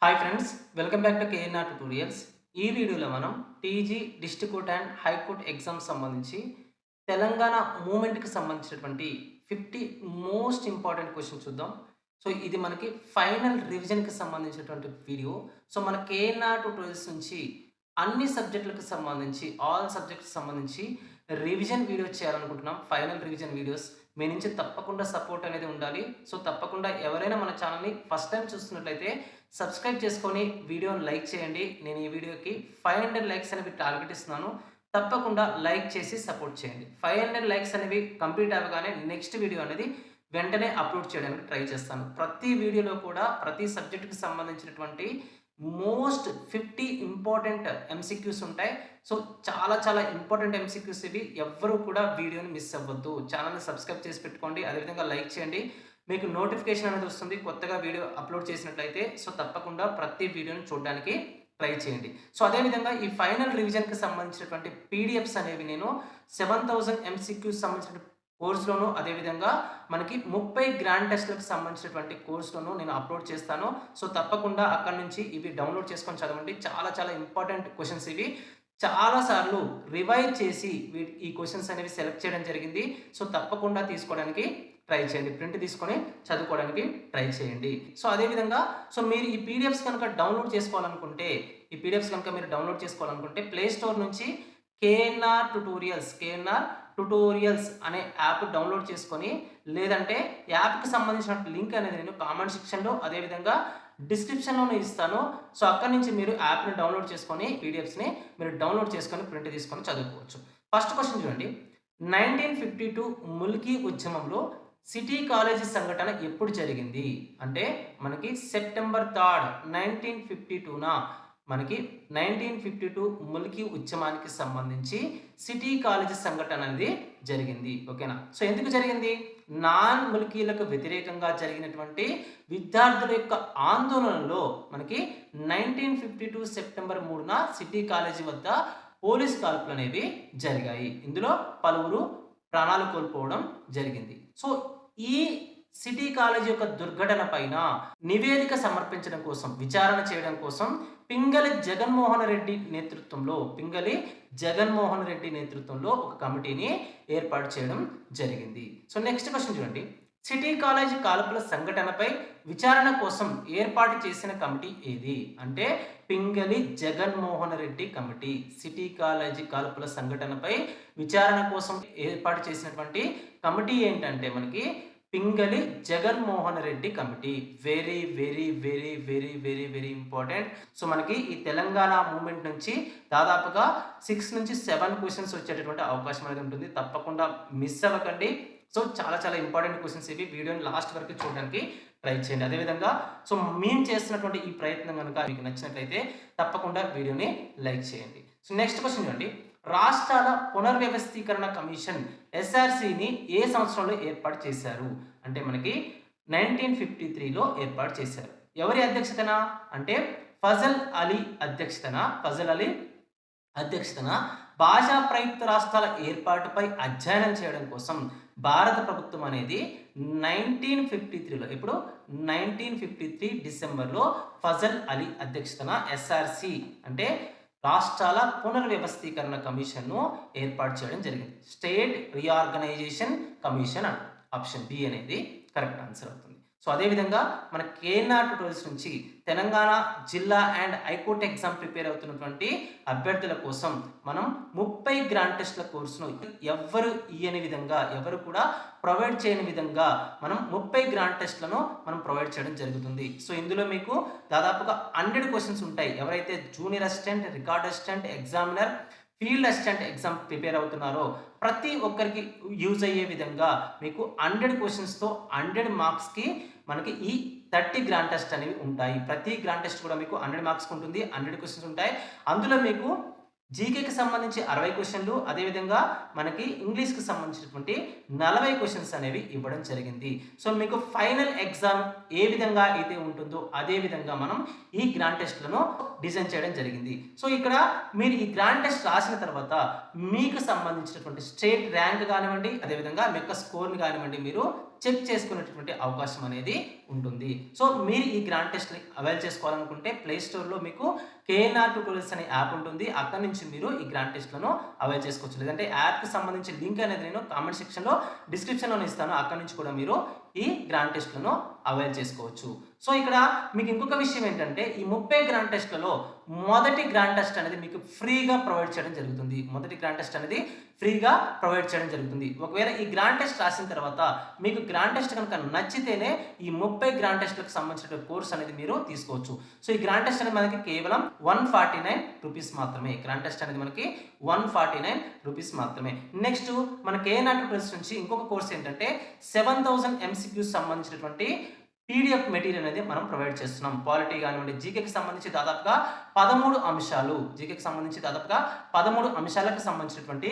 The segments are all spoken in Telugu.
Hi friends, welcome back to KNR tutorials. ఈ వీడియోలో మనం TG, district and high court exams సంబంధించి తెలంగాణ మూవ్‌మెంట్‌కి సంబంధించినటువంటి 50 మోస్ట్ ఇంపార్టెంట్ క్వెషన్ చూద్దాం. సో, ఇది మనకి ఫైనల్ రివిజన్‌కి సంబంధించినటువంటి వీడియో. సో, మన కేఎన్ఆర్ ట్యుటోరియల్స్ నుంచి అన్ని సబ్జెక్టులకు సంబంధించి, ఆల్ సబ్జెక్ట్స్‌కి సంబంధించి రివిజన్ వీడియో చేయాలనుకుంటున్నాం. Final revision videos. మీ నుంచి తప్పకుండా సపోర్ట్ అనేది ఉండాలి. సో, తప్పకుండా ఎవరైనా మన ఛానల్‌ని ఫస్ట్ టైమ్ చూస్తున్నట్లయితే సబ్స్క్రైబ్ చేసుకొని వీడియోని లైక్ చేయండి. నేను ఈ వీడియోకి 500 లైక్స్ అనేవి టార్గెట్ ఇస్తున్నాను. తప్పకుండా లైక్ చేసి సపోర్ట్ చేయండి. 500 లైక్స్ అనేవి కంప్లీట్ అవ్వగానే నెక్స్ట్ వీడియో అనేది వెంటనే అప్లోడ్ చేయడానికి ట్రై చేస్తాను. ప్రతి వీడియోలో కూడా ప్రతి సబ్జెక్ట్‌కి సంబంధించినటువంటి మోస్ట్ 50 ఇంపార్టెంట్ ఎంసీక్యూస్ ఉంటాయి. సో, చాలా చాలా ఇంపార్టెంట్ ఎంసీక్యూస్ ఇవి. ఎవ్వరు కూడా వీడియోని మిస్ అవ్వద్దు. ఛానెల్‌ని సబ్స్క్రైబ్ చేసి పెట్టుకోండి. అదేవిధంగా లైక్ చేయండి. మీకు నోటిఫికేషన్ అనేది వస్తుంది కొత్తగా వీడియో అప్లోడ్ చేసినట్లయితే. సో, తప్పకుండా ప్రతి వీడియోని చూడడానికి ట్రై చేయండి. సో, అదేవిధంగా ఈ ఫైనల్ రివిజన్‌కి సంబంధించినటువంటి పీడిఎఫ్స్ అనేవి నేను 7000 ఎంసీక్యూస్ సంబంధించిన కోర్స్‌లోను, అదేవిధంగా మనకి 30 గ్రాండ్ టెస్ట్‌లకు సంబంధించినటువంటి కోర్స్‌లోను నేను అప్లోడ్ చేస్తాను. సో, తప్పకుండా అక్కడి నుంచి ఇవి డౌన్‌లోడ్ చేసుకొని చదవండి. చాలా చాలా ఇంపార్టెంట్ క్వెషన్స్ ఇవి. చాలా సార్లు రివైజ్ చేసి ఈ క్వెషన్స్ అనేవి సెలెక్ట్ చేయడం జరిగింది. సో, తప్పకుండా తీసుకోవడానికి ట్రై చేయండి. ప్రింట్ తీసుకొని చదువుకోవడానికి ట్రై చేయండి. సో, అదేవిధంగా మీరు ఈ పీడిఎఫ్స్ కనుక డౌన్‌లోడ్ చేసుకోవాలనుకుంటే, ఈ పీడిఎఫ్స్ కనుక మీరు డౌన్‌లోడ్ చేసుకోవాలనుకుంటే ప్లే స్టోర్ నుంచి కేఎన్ఆర్ ట్యుటోరియల్స్ అనే యాప్ డౌన్‌లోడ్ చేసుకొని, లేదంటే యాప్‌కి సంబంధించిన లింక్ అనేది నేను కామెంట్ సెక్షన్‌లో అదేవిధంగా డిస్క్రిప్షన్‌లోనే ఇస్తాను. సో, అక్కడి నుంచి మీరు యాప్‌ని డౌన్‌లోడ్ చేసుకొని పీడిఎఫ్స్‌ని మీరు డౌన్‌లోడ్ చేసుకొని ప్రింట్ తీసుకొని చదువుకోవచ్చు. ఫస్ట్ క్వెషన్ చూడండి. 1952 ముల్కీ ఉద్యమంలో సిటీ కాలేజీ సంఘటన ఎప్పుడు జరిగింది? అంటే మనకి సెప్టెంబర్ 3 1952న మనకి 1952 ముల్కీ ఉద్యమానికి సంబంధించి సిటీ కాలేజీ సంఘటన అనేది జరిగింది. ఓకేనా? సో, ఎందుకు జరిగింది? నాన్ ముల్కీలకు వ్యతిరేకంగా జరిగినటువంటి విద్యార్థుల యొక్క ఆందోళనలో మనకి 1952 సెప్టెంబర్ 3న సిటీ కాలేజీ వద్ద పోలీస్ కాల్పులనేవి జరిగాయి. ఇందులో పలువురు ప్రాణాలు కోల్పోవడం జరిగింది. సో, ఈ సిటీ కాలేజీ యొక్క దుర్ఘటన పైన నివేదిక సమర్పించడం కోసం, విచారణ చేయడం కోసం పింగళి జగన్మోహన్ రెడ్డి నేతృత్వంలో ఒక కమిటీని ఏర్పాటు చేయడం జరిగింది. సో, నెక్స్ట్ క్వెషన్ చూడండి. సిటీ కాలేజీ కాల్పుల సంఘటనపై విచారణ కోసం ఏర్పాటు చేసిన కమిటీ ఏది? అంటే Pingali Jaganmohan Reddy committee. City college కాల్పుల సంఘటనపై విచారణ కోసం ఏర్పాటు చేసినటువంటి కమిటీ ఏంటంటే మనకి Pingali Jaganmohan Reddy committee. Very very very very very very important. So, మనకి ఈ తెలంగాణ మూవ్‌మెంట్ నుంచి దాదాపుగా 6 నుంచి 7 క్వెషన్స్ వచ్చేటటువంటి అవకాశం అనేది ఉంటుంది. తప్పకుండా మిస్ అవ్వకండి. సో, చాలా చాలా ఇంపార్టెంట్ క్వెషన్స్ ఇవి. వీడియోని లాస్ట్ వరకు చూడడానికి ట్రై చేయండి. అదేవిధంగా మేము చేస్తున్నటువంటి ఈ ప్రయత్నం గనుక మీకు నచ్చినట్లయితే తప్పకుండా వీడియోని లైక్ చేయండి. సో, నెక్స్ట్ క్వెషన్ చూడండి. రాష్ట్రాల పునర్వ్యవస్థీకరణ కమిషన్ ఎస్ఆర్‌సిని ఏ సంవత్సరంలో ఏర్పాటు చేశారు? అంటే మనకి 1953లో ఏర్పాటు చేశారు. ఎవరి అధ్యక్షతన? అంటే ఫజల్ అలీ అధ్యక్షతన భాషా ప్రయుక్త రాష్ట్రాల ఏర్పాటుపై అధ్యయనం చేయడం కోసం భారత ప్రభుత్వం అనేది 1953లో 1953 డిసెంబర్‌లో ఫజల్ అలీ అధ్యక్షతన ఎస్ఆర్‌సి అంటే రాష్ట్రాల పునర్వ్యవస్థీకరణ కమిషన్‌ను ఏర్పాటు చేయడం జరిగింది. State reorganisation commission option B అనేది కరెక్ట్ ఆన్సర్ అవుతుంది. సో, అదేవిధంగా మన కేఎన్ఆర్ ట్యుటోరియల్స్ నుంచి తెలంగాణ జిల్లా అండ్ హైకోర్ట్ ఎగ్జామ్ ప్రిపేర్ అవుతున్నటువంటి అభ్యర్థుల కోసం మనం 30 గ్రాండ్ టెస్ట్‌ల కోర్సును ఎవరు కూడా ప్రొవైడ్ చేయని విధంగా మనం 30 గ్రాండ్ టెస్ట్‌లను మనం ప్రొవైడ్ చేయడం జరుగుతుంది. సో, ఇందులో మీకు దాదాపుగా 100 క్వెషన్స్ ఉంటాయి. ఎవరైతే junior assistant, record assistant, examiner, field assistant exam prepare అవుతున్నారో ప్రతి ఒక్కరికి యూజ్ అయ్యే విధంగా మీకు 100 క్వెషన్స్‌తో 100 మార్క్స్‌కి మనకి ఈ 30 గ్రాండ్ టెస్ట్ అనేవి ఉంటాయి. ప్రతి గ్రాండ్ టెస్ట్ కూడా మీకు 100 మార్క్స్‌కి ఉంటుంది. 100 క్వెషన్స్ ఉంటాయి. అందులో మీకు జీకేకి సంబంధించి 60 క్వెషన్‌లు, అదేవిధంగా మనకి ఇంగ్లీష్‌కి సంబంధించినటువంటి 40 క్వెషన్స్ అనేవి ఇవ్వడం జరిగింది. సో, మీకు ఫైనల్ ఎగ్జామ్ ఏ విధంగా అయితే ఉంటుందో అదే విధంగా మనం ఈ గ్రాండ్ టెస్ట్‌లను డిజైన్ చేయడం జరిగింది. సో, ఇక్కడ మీరు ఈ గ్రాండ్ టెస్ట్ రాసిన తర్వాత మీకు సంబంధించినటువంటి స్టేట్ ర్యాంక్ కానివ్వండి, అదేవిధంగా మీ యొక్క స్కోర్‌ని కానివ్వండి మీరు చెక్ చేసుకునేటటువంటి అవకాశం అనేది ఉంటుంది. సో మీరు ఈ గ్రాండ్ టెస్ట్‌ని అవైల్ చేసుకోవాలనుకుంటే ప్లే స్టోర్‌లో మీకు కేఎన్ఆర్ ట్యుటోరియల్స్ అనే యాప్ ఉంటుంది. అక్కడి నుంచి మీరు ఈ గ్రాండ్ టెస్ట్‌లను అవైల్ చేసుకోవచ్చు. లేదంటే యాప్‌కి సంబంధించిన లింక్ అనేది నేను కామెంట్ సెక్షన్‌లో డిస్క్రిప్షన్‌లోనే ఇస్తాను. అక్కడి నుంచి కూడా మీరు ఈ గ్రాండ్ టెస్ట్‌లను అవైల్ చేసుకోవచ్చు. సో ఇక్కడ మీకు ఇంకొక విషయం ఏంటంటే ఈ 30 గ్రాండ్ టెస్ట్‌లలో మొదటి గ్రాండ్ టెస్ట్ అనేది మీకు ఫ్రీగా ప్రొవైడ్ చేయడం జరుగుతుంది. మొదటి గ్రాండ్ టెస్ట్ అనేది ఫ్రీగా ప్రొవైడ్ చేయడం జరుగుతుంది. ఒకవేళ ఈ గ్రాండ్ టెస్ట్ రాసిన తర్వాత మీకు గ్రాండ్ టెస్ట్ కనుక నచ్చితేనే ఈ 30 గ్రాండ్ టెస్ట్‌లకు సంబంధించిన కోర్స్ అనేది మీరు తీసుకోవచ్చు. సో ఈ గ్రాండ్ టెస్ట్ అనేది మనకి కేవలం ₹149 మాత్రమే. గ్రాండ్ టెస్ట్ అనేది మనకి ₹149 మాత్రమే. నెక్స్ట్ మన కేఎన్ఆర్ ట్యుటోరియల్స్ నుంచి ఇంకొక కోర్స్ ఏంటంటే 7000 ఎంసీక్యూస్ సంబంధించినటువంటి పీడిఎఫ్ మెటీరియల్ అనేది మనం ప్రొవైడ్ చేస్తున్నాం. పాలిటీ కానివ్వండి, జీకేకి సంబంధించి దాదాపుగా 13 అంశాలు, జీకేకి సంబంధించి దాదాపుగా 13 అంశాలకు సంబంధించినటువంటి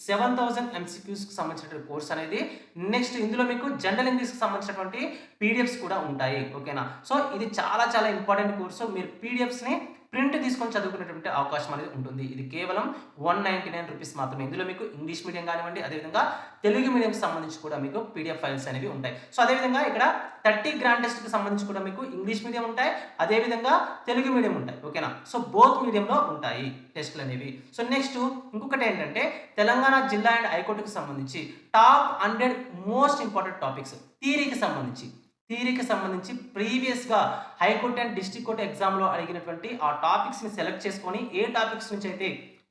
7000 ఎంసీక్యూస్కి సంబంధించినటువంటి కోర్స్ అనేది. నెక్స్ట్ ఇందులో మీకు జనరల్ ఇంగ్లీష్కి సంబంధించినటువంటి పీడిఎఫ్స్ కూడా ఉంటాయి. ఓకేనా? సో ఇది చాలా చాలా ఇంపార్టెంట్ కోర్సు. మీరు పీడిఎఫ్స్ని ప్రింట్ తీసుకొని చదువుకునేటువంటి అవకాశం అనేది ఉంటుంది. ఇది కేవలం ₹199 మాత్రమే. ఇందులో మీకు ఇంగ్లీష్ మీడియం కానివ్వండి, అదేవిధంగా తెలుగు మీడియంకి సంబంధించి కూడా మీకు పీడిఎఫ్ ఫైల్స్ అనేవి ఉంటాయి. సో అదేవిధంగా ఇక్కడ 30 గ్రాండ్ టెస్ట్‌కి సంబంధించి కూడా మీకు ఇంగ్లీష్ మీడియం ఉంటాయి, అదేవిధంగా తెలుగు మీడియం ఉంటాయి. ఓకేనా? సో బోత్ మీడియంలో ఉంటాయి టెస్టులు అనేవి. సో నెక్స్ట్ ఇంకొకటి ఏంటంటే తెలంగాణ జిల్లా అండ్ హైకోర్టుకి సంబంధించి టాప్ 100 మోస్ట్ ఇంపార్టెంట్ టాపిక్స్ థియరీకి సంబంధించి ప్రీవియస్‌గా హైకోర్టు అండ్ డిస్ట్రిక్ట్ కోర్ట్ ఎగ్జామ్‌లో అడిగినటువంటి ఆ టాపిక్స్‌ని సెలెక్ట్ చేసుకొని ఏ టాపిక్స్ నుంచి అయితే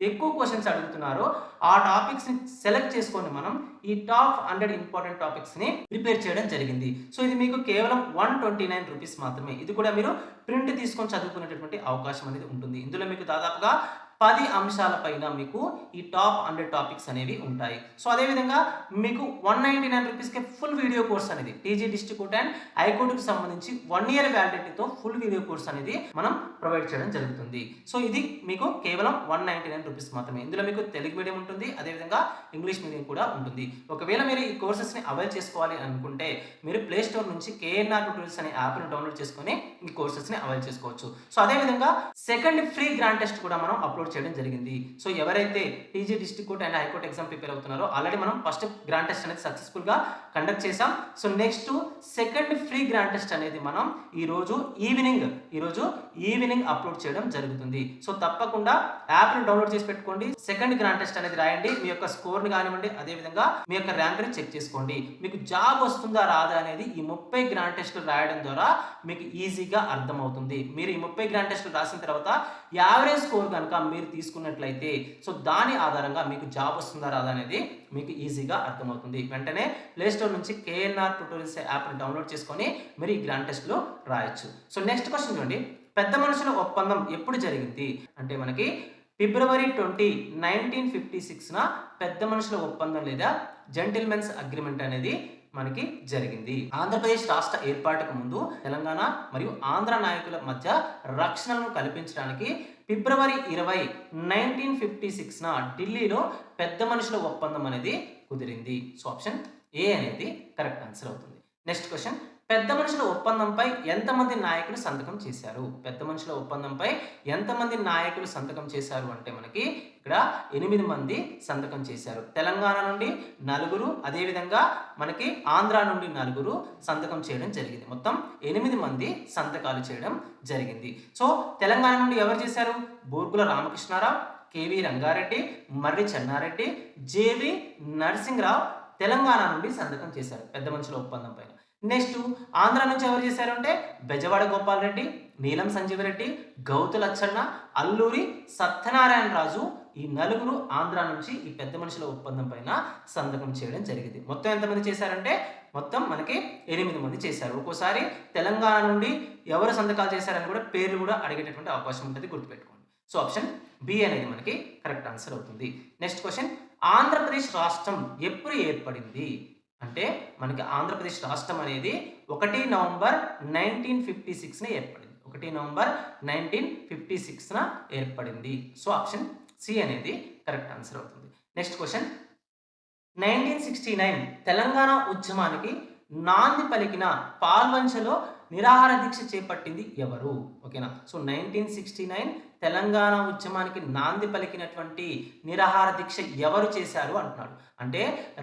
ఎక్కువ క్వశ్చన్స్ అడుగుతున్నారో ఆ టాపిక్స్‌ని సెలెక్ట్ చేసుకొని మనం ఈ టాప్ 100 ఇంపార్టెంట్ టాపిక్స్‌ని ప్రిపేర్ చేయడం జరిగింది. సో ఇది మీకు కేవలం ₹129 మాత్రమే. ఇది కూడా మీరు ప్రింట్ తీసుకొని చదువుకునేటటువంటి అవకాశం అనేది ఉంటుంది. ఇందులో మీకు దాదాపుగా 10 అంశాల పైన మీకు ఈ టాప్ 100 టాపిక్స్ అనేవి ఉంటాయి. సో అదేవిధంగా మీకు ₹199కే ఫుల్ వీడియో కోర్స్ అనేది టీజీ డిస్ట్రిక్ట్ కోర్ట్ అండ్ హైకోర్టుకి సంబంధించి 1 ఇయర్ వ్యాలిడిటీతో ఫుల్ వీడియో కోర్స్ అనేది మనం ప్రొవైడ్ చేయడం జరుగుతుంది. సో ఇది మీకు కేవలం ₹199 మాత్రమే. ఇందులో మీకు తెలుగు మీడియం ఉంటుంది, అదేవిధంగా ఇంగ్లీష్ మీడియం కూడా ఉంటుంది. ఒకవేళ మీరు ఈ కోర్సెస్ని అవైల్ చేసుకోవాలి అనుకుంటే మీరు ప్లే స్టోర్ నుంచి కేఎన్ఆర్ ట్యుటోరియల్స్ అనే యాప్ని డౌన్లోడ్ చేసుకొని ఈ కోర్సెస్ని అవైల్ చేసుకోవచ్చు. సో అదేవిధంగా సెకండ్ ఫ్రీ గ్రాండ్ టెస్ట్ కూడా మనం అప్లోడ్ చేయడం జరిగింది. సో ఎవరైతే TG district court and high court exam prepare అవుతున్నారో ఆల్రెడీ మనం ఫస్ట్ గ్రాండ్ టెస్ట్ అనేది సక్సెస్ఫుల్ గా కండక్ట్ చేసాం. So next second free grand test అనేది మనం ఈ రోజు ఈవినింగ్ అప్లోడ్ చేయడం జరుగుతుంది. సో తప్పకుండా యాప్ ని డౌన్లోడ్ చేసి పెట్టుకోండి. సెకండ్ గ్రాండ్ టెస్ట్ అనేది రాయండి. మీ యొక్క స్కోర్ ని కానివ్వండి, అదే విధంగా మీ యొక్క ర్యాంక్ ని చెక్ చేసుకోండి. మీకు జాబ్ వస్తుందా రాదా అనేది ఈ 30 గ్రాండ్ టెస్టులు రాయడం ద్వారా మీకు ఈజీగా అర్థమవుతుంది. మీరు ఈ 30 గ్రాండ్ టెస్టులు రాసిన తర్వాత యావరేజ్ స్కోర్ కనుక మీరు తీసుకున్నట్లయితే సో దాని ఆధారంగా మీకు జాబ్ వస్తుందా రాదా అనేది మీకు ఈజీగా అర్థమవుతుంది. వెంటనే ప్లే స్టోర్ నుంచి కేఎన్ఆర్ ట్యుటోరియల్స్ యాప్ని డౌన్లోడ్ చేసుకొని మీరు ఈ గ్రాండ్ టెస్ట్లో రాయొచ్చు. సో నెక్స్ట్ క్వశ్చన్ చూడండి, పెద్ద మనుషుల ఒప్పందం ఎప్పుడు జరిగింది అంటే మనకి ఫిబ్రవరి 20, 1956న పెద్ద మనుషుల ఒప్పందం లేదా జెంటిల్మెన్స్ అగ్రిమెంట్ అనేది మనకి జరిగింది. ఆంధ్రప్రదేశ్ రాష్ట్ర ఏర్పాటుకు ముందు తెలంగాణ మరియు ఆంధ్ర నాయకుల మధ్య రక్షణను కల్పించడానికి ఫిబ్రవరి 20, 1956న ఢిల్లీలో పెద్ద మనుషుల ఒప్పందం అనేది కుదిరింది. సో ఆప్షన్ ఏ అనేది కరెక్ట్ ఆన్సర్ అవుతుంది. నెక్స్ట్ క్వశ్చన్, పెద్ద మనుషుల ఒప్పందంపై ఎంతమంది నాయకులు సంతకం చేశారు? పెద్ద మనుషుల ఒప్పందంపై ఎంతమంది నాయకులు సంతకం చేశారు అంటే మనకి ఇక్కడ 8 మంది సంతకం చేశారు. తెలంగాణ నుండి 4, అదేవిధంగా మనకి ఆంధ్ర నుండి 4 సంతకం చేయడం జరిగింది. మొత్తం 8 మంది సంతకాలు చేయడం జరిగింది. సో తెలంగాణ నుండి ఎవరు చేశారు? బూర్గుల రామకృష్ణారావు, కేవి రంగారెడ్డి, మర్రి చెన్నారెడ్డి, జేవి నరసింహరావు తెలంగాణ నుండి సంతకం చేశారు పెద్ద మనుషుల ఒప్పందం పైన. నెక్స్ట్ ఆంధ్ర నుంచి ఎవరు చేశారు అంటే బెజవాడ గోపాల్ రెడ్డి, నీలం సంజీవరెడ్డి, గౌతు లచ్చన్న, అల్లూరి సత్యనారాయణ రాజు ఈ 4 ఆంధ్ర నుంచి ఈ పెద్ద మనుషుల ఒప్పందం పైన సంతకం చేయడం జరిగింది. మొత్తం ఎంతమంది చేశారంటే మొత్తం మనకి 8 మంది చేశారు. ఒక్కోసారి తెలంగాణ నుండి ఎవరు సంతకాలు చేశారని కూడా పేర్లు కూడా అడిగేటటువంటి అవకాశం ఉంటుంది, గుర్తుపెట్టుకోండి. సో ఆప్షన్ బి అనేది మనకి కరెక్ట్ ఆన్సర్ అవుతుంది. నెక్స్ట్ క్వశ్చన్, ఆంధ్రప్రదేశ్ రాష్ట్రం ఎప్పుడు ఏర్పడింది అంటే మనకి ఆంధ్రప్రదేశ్ రాష్ట్రం అనేది 1 నవంబర్ 1956న ఏర్పడింది. 1 నవంబర్ 1956న ఏర్పడింది. సో ఆప్షన్ సి అనేది కరెక్ట్ ఆన్సర్ అవుతుంది. నెక్స్ట్ క్వశ్చన్, 1969 తెలంగాణ ఉద్యమానికి నాంది పలికిన పాల్వంచలో నిరాహార దీక్ష చేపట్టింది ఎవరు? ఓకేనా. సో 1969 తెలంగాణ ఉద్యమానికి నాంది పలికినటువంటి నిరాహార దీక్ష ఎవరు చేశారు అంటున్నాడు. అంటే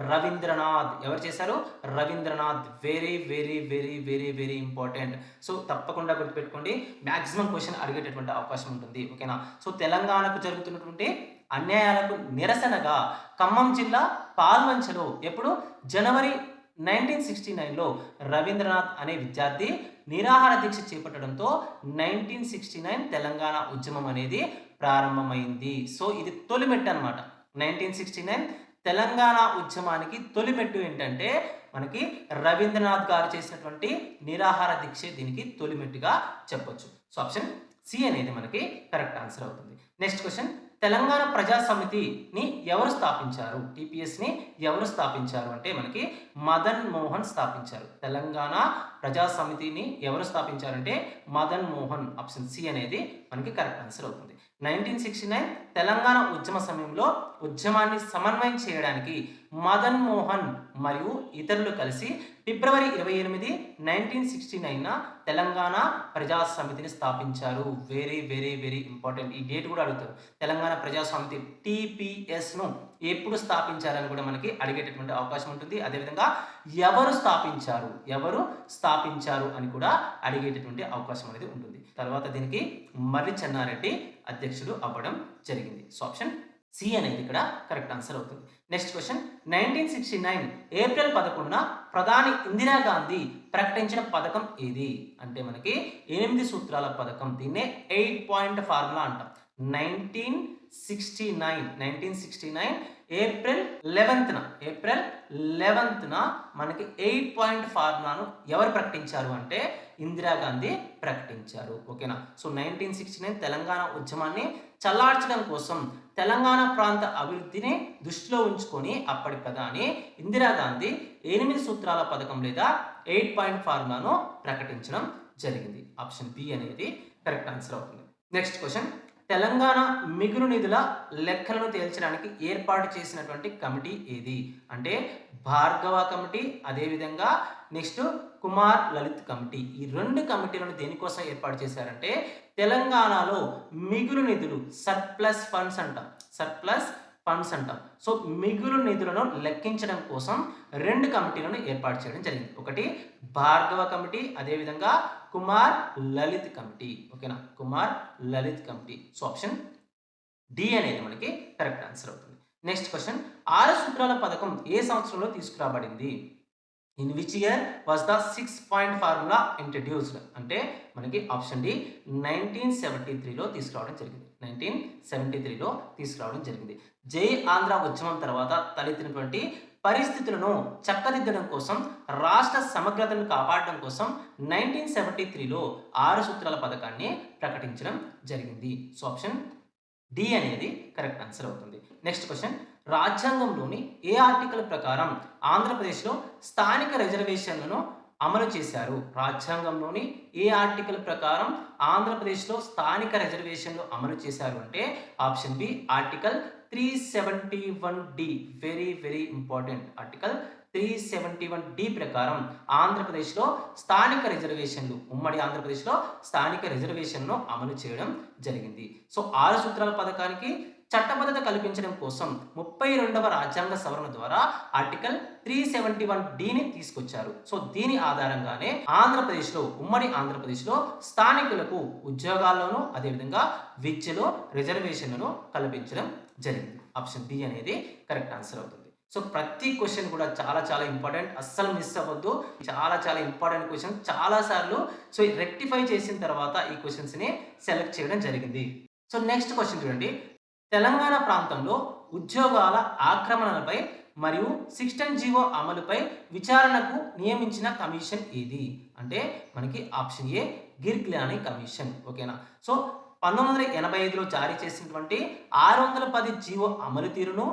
రవీంద్రనాథ్. ఎవరు చేశారు? Ravindranath. Very very very very very important. So తప్పకుండా గుర్తుపెట్టుకోండి. మాక్సిమం క్వశ్చన్ అడిగేటటువంటి అవకాశం ఉంటుంది. ఓకేనా. సో తెలంగాణకు జరుగుతున్నటువంటి అన్యాయాలకు నిరసనగా ఖమ్మం జిల్లా పాల్మంచలో ఎప్పుడు జనవరి 1969లో రవీంద్రనాథ్ అనే విద్యార్థి నిరాహార దీక్ష చేపట్టడంతో 1969 తెలంగాణ ఉద్యమం అనేది ప్రారంభమైంది. సో ఇది తొలిమెట్టు అనమాట. 1969 తెలంగాణ ఉద్యమానికి తొలిమెట్టు ఏంటంటే మనకి రవీంద్రనాథ్ గారు చేసినటువంటి నిరాహార దీక్ష దీనికి తొలిమెట్టుగా చెప్పొచ్చు. సో ఆప్షన్ సి అనేది మనకి కరెక్ట్ ఆన్సర్ అవుతుంది. నెక్స్ట్ క్వశ్చన్, తెలంగాణ ప్రజా సమితిని ఎవరు స్థాపించారు? టీపీఎస్ని ఎవరు స్థాపించారు అంటే మనకి మదన్ మోహన్ స్థాపించారు. తెలంగాణ ప్రజా సమితిని ఎవరు స్థాపించారంటే మదన్ మోహన్. ఆప్షన్ సి అనేది మనకి కరెక్ట్ ఆన్సర్ అవుతుంది. 1969 తెలంగాణ ఉద్యమ సమయంలో ఉద్యమాన్ని సమన్వయం చేయడానికి మదన్ మోహన్ మరియు ఇతరులు కలిసి ఫిబ్రవరి 28, 1969 తెలంగాణ ప్రజా సమితిని స్థాపించారు. Very very very important. ఈ డేట్ కూడా అడుగుతారు. తెలంగాణ ప్రజా సమితి టీపీఎస్ను ఎప్పుడు స్థాపించారని కూడా మనకి అడిగేటటువంటి అవకాశం ఉంటుంది. అదేవిధంగా ఎవరు స్థాపించారు అని కూడా అడిగేటటువంటి అవకాశం అనేది ఉంటుంది. తర్వాత దీనికి మర్రి చెన్నారెడ్డి అధ్యక్షుడు అవ్వడం జరిగింది. సో ఆప్షన్ సి అనేది ఇక్కడ కరెక్ట్ ఆన్సర్ అవుతుంది. నెక్స్ట్ క్వశ్చన్, 1969 ఏప్రిల్ 11న ప్రధాని ఇందిరాగాంధీ ప్రకటించిన పథకం ఏది అంటే మనకి 8 సూత్రాల పథకం. దీన్నే 8 పాయింట్ ఫార్ములా అంటాం. 1969 ఏప్రిల్ 11న మనకి 8 పాయింట్ ఫార్ములాను ఎవరు ప్రకటించారు అంటే ఇందిరాగాంధీ ప్రకటించారు. ఓకేనా. సో 1969 తెలంగాణ ఉద్యమాన్ని చల్లార్చడం కోసం తెలంగాణ ప్రాంత అభివృద్ధిని దృష్టిలో ఉంచుకొని అప్పటి ప్రధాని ఇందిరాగాంధీ 8 సూత్రాల పథకం లేదా 8 పాయింట్ ఫార్ములాను ప్రకటించడం జరిగింది. ఆప్షన్ బి అనేది కరెక్ట్ ఆన్సర్ అవుతుంది. నెక్స్ట్ క్వశ్చన్, తెలంగాణ మిగులు నిధుల లెక్కలను తేల్చడానికి ఏర్పాటు చేసినటువంటి కమిటీ ఏది అంటే భార్గవ కమిటీ, అదేవిధంగా నెక్స్ట్ కుమార్ లలిత్ కమిటీ. ఈ రెండు కమిటీలను దేనికోసం ఏర్పాటు చేశారంటే తెలంగాణలో మిగులు నిధులు సర్ప్లస్ ఫండ్స్ అంటాం. సో మిగులు నిధులను లెక్కించడం కోసం రెండు కమిటీలను ఏర్పాటు చేయడం జరిగింది. ఒకటి భార్గవ కమిటీ, అదేవిధంగా కుమార్ లలిత్ కమిటీ. ఓకేనా, Kumar Lalit committee. So option D అనేది మనకి కరెక్ట్ ఆన్సర్ అవుతుంది. నెక్స్ట్ క్వశ్చన్, 6 సూత్రాల పథకం ఏ సంవత్సరంలో తీసుకురాబడింది? In which year was the 6 point formula introduced అంటే మనకి ఆప్షన్ డి 1973లో తీసుకురావడం జరిగింది. 1973లో తీసుకురావడం జరిగింది. జై ఆంధ్ర ఉద్యమం తర్వాత తలెత్తినటువంటి పరిస్థితులను చక్కదిద్దడం కోసం, రాష్ట్ర సమగ్రతను కాపాడడం కోసం 1973లో 6 సూత్రాల పథకాన్ని ప్రకటించడం జరిగింది. సో ఆప్షన్ డి అనేది కరెక్ట్ ఆన్సర్ అవుతుంది. నెక్స్ట్ క్వశ్చన్, రాజ్యాంగంలోని ఏ ఆర్టికల్ ప్రకారం ఆంధ్రప్రదేశ్లో స్థానిక రిజర్వేషన్లను అమలు చేశారు? రాజ్యాంగంలోని ఏ ఆర్టికల్ ప్రకారం ఆంధ్రప్రదేశ్లో స్థానిక రిజర్వేషన్లు అమలు చేశారు అంటే option B article 371D. Very very important. Article 371D ప్రకారం ఆంధ్రప్రదేశ్లో స్థానిక రిజర్వేషన్లు, ఉమ్మడి ఆంధ్రప్రదేశ్లో స్థానిక రిజర్వేషన్ను అమలు చేయడం జరిగింది. సో 6 సూత్రాల పథకానికి చట్టబద్ధత కల్పించడం కోసం 32వ రాజ్యాంగ సవరణ ద్వారా ఆర్టికల్ 371Dని తీసుకొచ్చారు. సో దీని ఆధారంగానే ఆంధ్రప్రదేశ్లో, ఉమ్మడి ఆంధ్రప్రదేశ్లో స్థానికులకు ఉద్యోగాల్లోనూ అదేవిధంగా విద్యలో రిజర్వేషన్లను కల్పించడం జరిగింది. ఆప్షన్ బి అనేది కరెక్ట్ ఆన్సర్ అవుతుంది. సో ప్రతి క్వశ్చన్ కూడా చాలా చాలా ఇంపార్టెంట్, అస్సలు మిస్ అవ్వద్దు. చాలా చాలా ఇంపార్టెంట్ క్వశ్చన్, చాలా సార్లు సో రెక్టిఫై చేసిన తర్వాత ఈ క్వశ్చన్స్ని సెలెక్ట్ చేయడం జరిగింది. సో నెక్స్ట్ క్వశ్చన్ చూడండి, తెలంగాణ ప్రాంతంలో ఉద్యోగాల ఆక్రమణలపై మరియు 16 జీవో అమలుపై విచారణకు నియమించిన కమిషన్ ఏది అంటే మనకి ఆప్షన్ ఏ గిర్గ్లానీ కమిషన్. ఓకేనా. సో 1985లో జారీ చేసినటువంటి 610 జీవో అమలు తీరును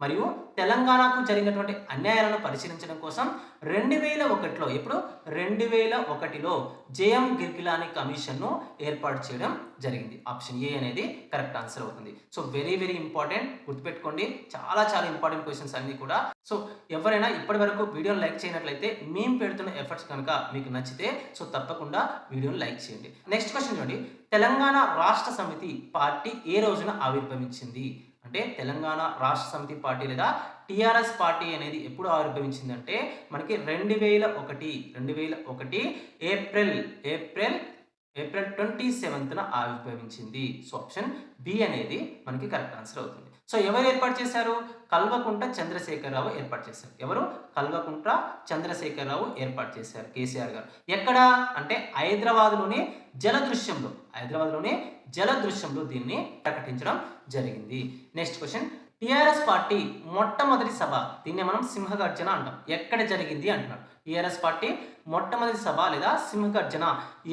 మరియు తెలంగాణకు జరిగినటువంటి అన్యాయాలను పరిశీలించడం కోసం 2001లో ఎప్పుడు 2001లో జేఎం గిర్గిలాని కమిషన్ను ఏర్పాటు చేయడం జరిగింది. ఆప్షన్ ఏ అనేది కరెక్ట్ ఆన్సర్ అవుతుంది. సో వెరీ వెరీ ఇంపార్టెంట్, గుర్తుపెట్టుకోండి. చాలా చాలా ఇంపార్టెంట్ క్వశ్చన్స్ అన్ని కూడా. సో ఎవరైనా ఇప్పటి వరకు వీడియోని లైక్ చేయనట్లయితే మేము పెడుతున్న ఎఫర్ట్స్ కనుక మీకు నచ్చితే సో తప్పకుండా వీడియోని లైక్ చేయండి. నెక్స్ట్ క్వశ్చన్ చూడండి. తెలంగాణ రాష్ట్ర సమితి పార్టీ ఏ రోజున ఆవిర్భవించింది? అంటే తెలంగాణ రాష్ట్ర సమితి పార్టీ లేదా టిఆర్ఎస్ పార్టీ అనేది ఎప్పుడు ఆవిర్భవించిందంటే మనకి 2001 ఏప్రిల్ 27న ఆవిర్భవించింది. సో ఆప్షన్ బి అనేది మనకి కరెక్ట్ ఆన్సర్ అవుతుంది. సో ఎవరు ఏర్పాటు చేశారు? కల్వకుంట్ల చంద్రశేఖరరావు ఏర్పాటు చేశారు. ఎవరు? కల్వకుంట్ల చంద్రశేఖరరావు ఏర్పాటు చేశారు కేసీఆర్ గారు. ఎక్కడ అంటే హైదరాబాద్లోని జలదృశ్యంలో దీన్ని ప్రకటించడం జరిగింది. Next question. టిఆర్ఎస్ పార్టీ మొట్టమొదటి సభ, దీన్ని మనం సింహగర్జన అంటాం, ఎక్కడ జరిగింది అంటున్నారు. టిఆర్ఎస్ పార్టీ మొట్టమొదటి సభ లేదా సింహగర్జన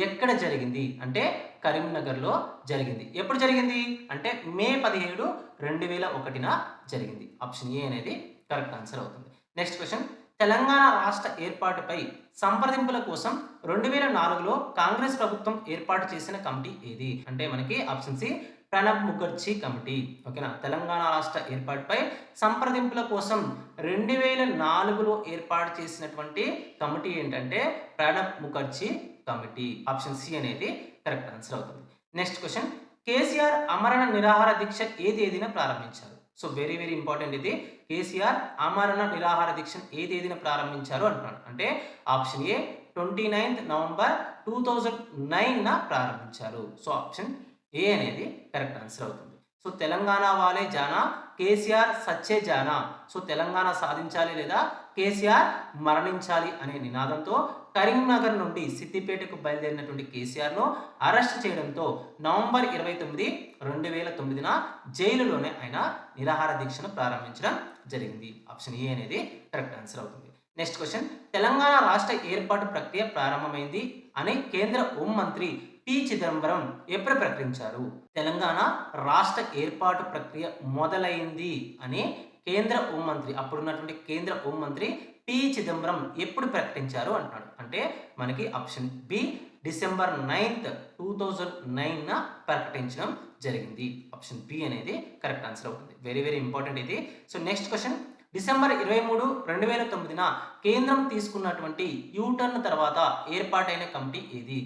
ఎక్కడ జరిగింది అంటే కరీంనగర్లో జరిగింది. ఎప్పుడు జరిగింది అంటే మే 17, 2001న జరిగింది. ఆప్షన్ ఏ అనేది కరెక్ట్ ఆన్సర్ అవుతుంది. Next question. తెలంగాణ రాష్ట్ర ఏర్పాటుపై సంప్రదింపుల కోసం 2004లో కాంగ్రెస్ ప్రభుత్వం ఏర్పాటు చేసిన కమిటీ ఏది అంటే మనకి option C Pranab Mukherjee committee. ఓకేనా. తెలంగాణ రాష్ట్ర ఏర్పాటుపై సంప్రదింపుల కోసం 2004లో ఏర్పాటు చేసినటువంటి కమిటీ ఏంటంటే Pranab Mukherjee committee. Option C అనేది కరెక్ట్ ఆన్సర్ అవుతుంది. Next question. కేసీఆర్ ఆమరణ నిరాహార దీక్ష ఏ తేదీన ప్రారంభించారు? సో వెరీ వెరీ ఇంపార్టెంట్ ఇది. కేసీఆర్ ఆమరణ నిరాహార దీక్ష ఏ తేదీన ప్రారంభించారు అంటున్నాడు. అంటే ఆప్షన్ ఏ 29 నవంబర్ 2009న ప్రారంభించారు. సో ఆప్షన్ ఏ అనేది కరెక్ట్ ఆన్సర్ అవుతుంది. సో తెలంగాణ వాలే జానా, కేసీఆర్ సచ్చే జానా. సో తెలంగాణ సాధించాలి లేదా కేసీఆర్ మరణించాలి అనే నినాదంతో కరీంనగర్ నుండి సిద్దిపేటకు బయలుదేరినటువంటి కేసీఆర్ను అరెస్ట్ చేయడంతో నవంబర్ 29, 2009న జైలులోనే ఆయన నిరాహార దీక్షను ప్రారంభించడం జరిగింది. ఆప్షన్ ఏ అనేది కరెక్ట్ ఆన్సర్ అవుతుంది. Next question. తెలంగాణ రాష్ట్ర ఏర్పాటు ప్రక్రియ ప్రారంభమైంది అని కేంద్ర హోంమంత్రి పి చిదంబరం ఎప్పుడు ప్రకటించారు? తెలంగాణ రాష్ట్ర ఏర్పాటు ప్రక్రియ మొదలైంది అని కేంద్ర హోంమంత్రి, అప్పుడున్నటువంటి కేంద్ర హోంమంత్రి పి చిదంబరం ఎప్పుడు ప్రకటించారు అంటున్నాడు. అంటే మనకి ఆప్షన్ బి డిసెంబర్ 9, 2009న ప్రకటించడం జరిగింది. ఆప్షన్ బి అనేది కరెక్ట్ ఆన్సర్ అవుతుంది. వెరీ వెరీ ఇంపార్టెంట్ ఇది. So next question. డిసెంబర్ 23, 2009న కేంద్రం తీసుకున్నటువంటి యూటర్న్ తర్వాత ఏర్పాటైన కమిటీ ఏది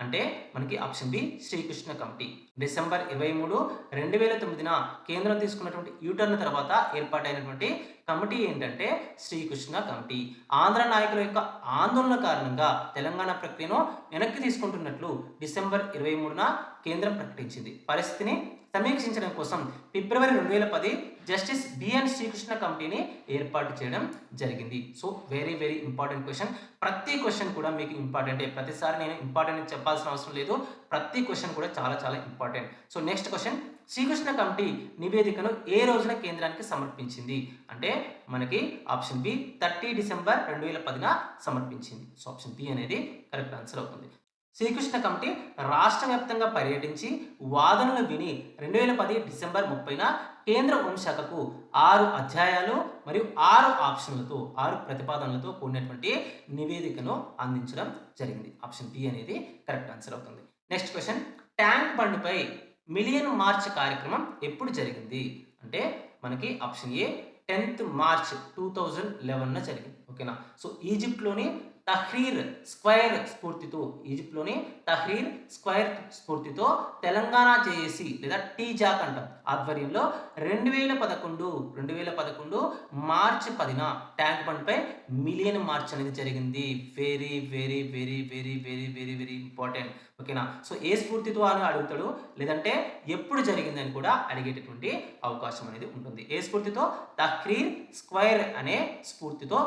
అంటే మనకి option B Srikrishna committee. December 23, 2009న కేంద్రం తీసుకున్నటువంటి యూటర్న్ తర్వాత ఏర్పాటైనటువంటి కమిటీ ఏంటంటే శ్రీకృష్ణ కమిటీ. ఆంధ్ర నాయకుల యొక్క ఆందోళన కారణంగా తెలంగాణ ప్రక్రియను వెనక్కి తీసుకుంటున్నట్లు డిసెంబర్ 23న కేంద్రం ప్రకటించింది. పరిస్థితిని సమీక్షించడం కోసం ఫిబ్రవరి 2010 జస్టిస్ బిఎన్ శ్రీకృష్ణ కమిటీని ఏర్పాటు చేయడం జరిగింది. So very very important question. ప్రతి క్వశ్చన్ కూడా మీకు ఇంపార్టెంటే. ప్రతిసారి నేను ఇంపార్టెంట్ చెప్పాల్సిన అవసరం లేదు. ప్రతి క్వశ్చన్ కూడా చాలా చాలా important. So next question. Srikrishna committee నివేదికను ఏ రోజున కేంద్రానికి సమర్పించింది అంటే మనకి ఆప్షన్ బి 30 డిసెంబర్ 2010న సమర్పించింది. సో ఆప్షన్ బి అనేది కరెక్ట్ ఆన్సర్ అవుతుంది. శ్రీకృష్ణ కమిటీ రాష్ట్ర వ్యాప్తంగా పర్యటించి వాదనలు విని 2010 డిసెంబర్ 30న కేంద్ర హోంశాఖకు 6 అధ్యాయాలు మరియు 6 ఆప్షన్లతో 6 ప్రతిపాదనలతో కూడినటువంటి నివేదికను అందించడం జరిగింది. ఆప్షన్ బి అనేది కరెక్ట్ ఆన్సర్ అవుతుంది. Next question. ట్యాంక్ బండ్పై మిలియన్ మార్చ్ కార్యక్రమం ఎప్పుడు జరిగింది అంటే మనకి ఆప్షన్ ఏ 10th మార్చ్ 2011న జరిగింది. ఓకేనా. సో ఈజిప్ట్లోని తహ్రీర్ స్క్వేర్ స్ఫూర్తితో తెలంగాణ జేఏసీ లేదా టీజాక్ అంటాం ఆధ్వర్యంలో 2011 మార్చి 10న ట్యాంక్ బండ్పై మిలియన్ మార్చ్ అనేది జరిగింది. Very very very very very very very important. ఓకేనా. సో ఏ స్ఫూర్తితో అని అడుగుతాడు, లేదంటే ఎప్పుడు జరిగిందని కూడా అడిగేటటువంటి అవకాశం అనేది ఉంటుంది. ఏ స్ఫూర్తితో? తహ్రీర్ స్క్వేర్ అనే స్ఫూర్తితో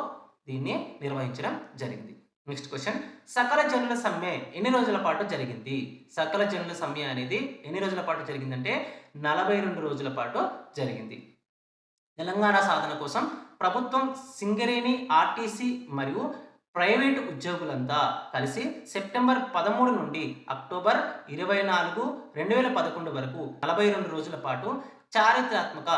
దీన్ని నిర్వహించడం జరిగింది. Next question. సకల జనుల సమ్మె ఎన్ని రోజుల పాటు జరిగింది? సకల జనుల సమ్మె అనేది ఎన్ని రోజుల పాటు జరిగిందంటే 42 రోజుల పాటు జరిగింది. తెలంగాణ సాధన కోసం ప్రభుత్వం సింగరేణి, ఆర్టీసీ మరియు ప్రైవేటు ఉద్యోగులంతా కలిసి సెప్టెంబర్ 13 నుండి అక్టోబర్ 24, 2011 వరకు 42 రోజుల పాటు చారిత్రాత్మక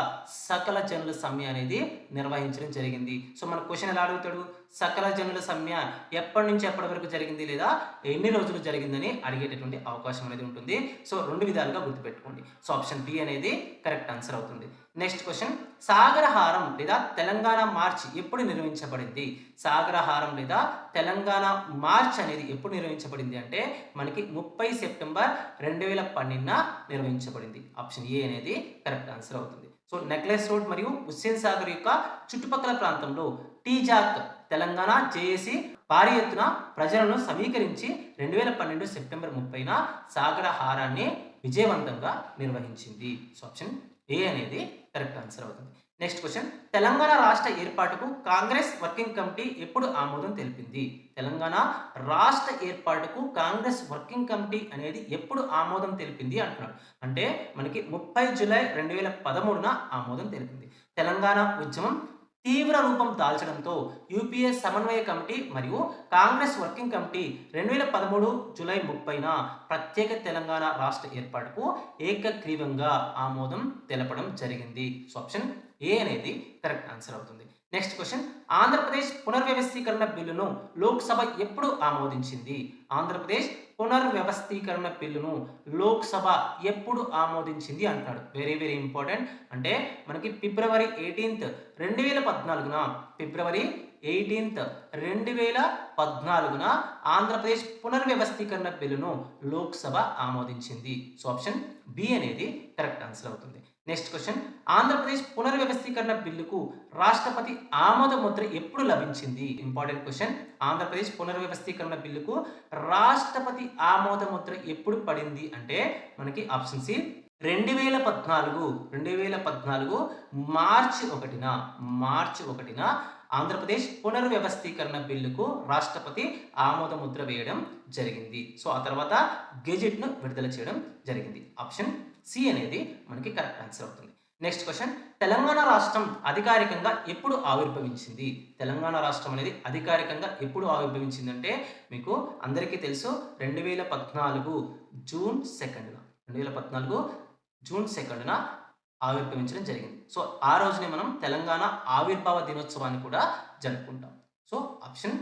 సకల జనుల సమ్మె అనేది నిర్వహించడం జరిగింది. సో మన క్వశ్చన్ ఎలా అడుగుతాడు? సకల జనుల సమ్మె ఎప్పటి నుంచి ఎప్పటి వరకు జరిగింది లేదా ఎన్ని రోజులు జరిగిందని అడిగేటటువంటి అవకాశం అనేది ఉంటుంది. సో 2 విధాలుగా గుర్తుపెట్టుకోండి. సో ఆప్షన్ బి అనేది కరెక్ట్ ఆన్సర్ అవుతుంది. నెక్స్ట్ క్వశ్చన్, సాగరహారం లేదా తెలంగాణ మార్చ్ ఎప్పుడు నిర్వహించబడింది? సాగరహారం లేదా తెలంగాణ మార్చ్ అనేది ఎప్పుడు నిర్వహించబడింది అంటే మనకి 30 సెప్టెంబర్ 2012 నిర్వహించబడింది. ఆప్షన్ ఏ అనేది కరెక్ట్ ఆన్సర్ అవుతుంది. సో నెక్లెస్ రోడ్ మరియు హుస్సేన్ సాగర్ యొక్క చుట్టుపక్కల ప్రాంతంలో టీజాక్ తెలంగాణ జేఏసీ భారీ ఎత్తున ప్రజలను సమీకరించి 2012 సెప్టెంబర్ 30న సాగరహారాన్ని విజయవంతంగా నిర్వహించింది. సో ఆప్షన్ ఏ అనేది కరెక్ట్ ఆన్సర్ అవుతుంది. నెక్స్ట్ క్వశ్చన్, తెలంగాణ రాష్ట్ర ఏర్పాటుకు కాంగ్రెస్ వర్కింగ్ కమిటీ ఎప్పుడు ఆమోదం తెలిపింది? తెలంగాణ రాష్ట్ర ఏర్పాటుకు కాంగ్రెస్ వర్కింగ్ కమిటీ అనేది ఎప్పుడు ఆమోదం తెలిపింది అంటున్నాడు. అంటే మనకి 30 జూలై 2013న ఆమోదం తెలిపింది. తెలంగాణ ఉద్యమం తీవ్ర రూపం దాల్చడంతో యూపీఏ సమన్వయ కమిటీ మరియు కాంగ్రెస్ వర్కింగ్ కమిటీ 2013 జూలై 30న ప్రత్యేక తెలంగాణ రాష్ట్ర ఏర్పాటుకు ఏకగ్రీవంగా ఆమోదం తెలపడం జరిగింది. సో ఆప్షన్ ఏ అనేది కరెక్ట్ ఆన్సర్ అవుతుంది. నెక్స్ట్ క్వశ్చన్, ఆంధ్రప్రదేశ్ పునర్వ్యవస్థీకరణ బిల్లును లోక్సభ ఎప్పుడు ఆమోదించింది? ఆంధ్రప్రదేశ్ పునర్వ్యవస్థీకరణ బిల్లును లోక్సభ ఎప్పుడు ఆమోదించింది అంటాడు. Very very important. అంటే మనకి ఫిబ్రవరి 18, 2014న ఫిబ్రవరి 18, 2014న ఆంధ్రప్రదేశ్ పునర్వ్యవస్థీకరణ బిల్లును లోక్సభ ఆమోదించింది. సో ఆప్షన్ బి అనేది కరెక్ట్ ఆన్సర్ అవుతుంది. నెక్స్ట్ క్వశ్చన్, ఆంధ్రప్రదేశ్ పునర్వ్యవస్థీకరణ బిల్లుకు రాష్ట్రపతి ఆమోద ముద్ర ఎప్పుడు లభించింది? Important question. ఆంధ్రప్రదేశ్ పునర్వ్యవస్థీకరణ బిల్లుకు రాష్ట్రపతి ఆమోద ముద్ర ఎప్పుడు పడింది అంటే మనకి ఆప్షన్ సి 2014 మార్చి 1న ఆంధ్రప్రదేశ్ పునర్వ్యవస్థీకరణ బిల్లుకు రాష్ట్రపతి ఆమోద ముద్ర వేయడం జరిగింది. సో ఆ తర్వాత గెజెట్ను విడుదల చేయడం జరిగింది. ఆప్షన్ సి అనేది మనకి కరెక్ట్ ఆన్సర్ అవుతుంది. నెక్స్ట్ క్వశ్చన్, తెలంగాణ రాష్ట్రం అధికారికంగా ఎప్పుడు ఆవిర్భవించింది? తెలంగాణ రాష్ట్రం అనేది అధికారికంగా ఎప్పుడు ఆవిర్భవించింది అంటే మీకు అందరికీ తెలుసు 2014 జూన్ 2న ఆవిర్భవించడం జరిగింది. సో ఆ రోజునే మనం తెలంగాణ ఆవిర్భావ దినోత్సవాన్ని కూడా జరుపుకుంటాం. సో ఆప్షన్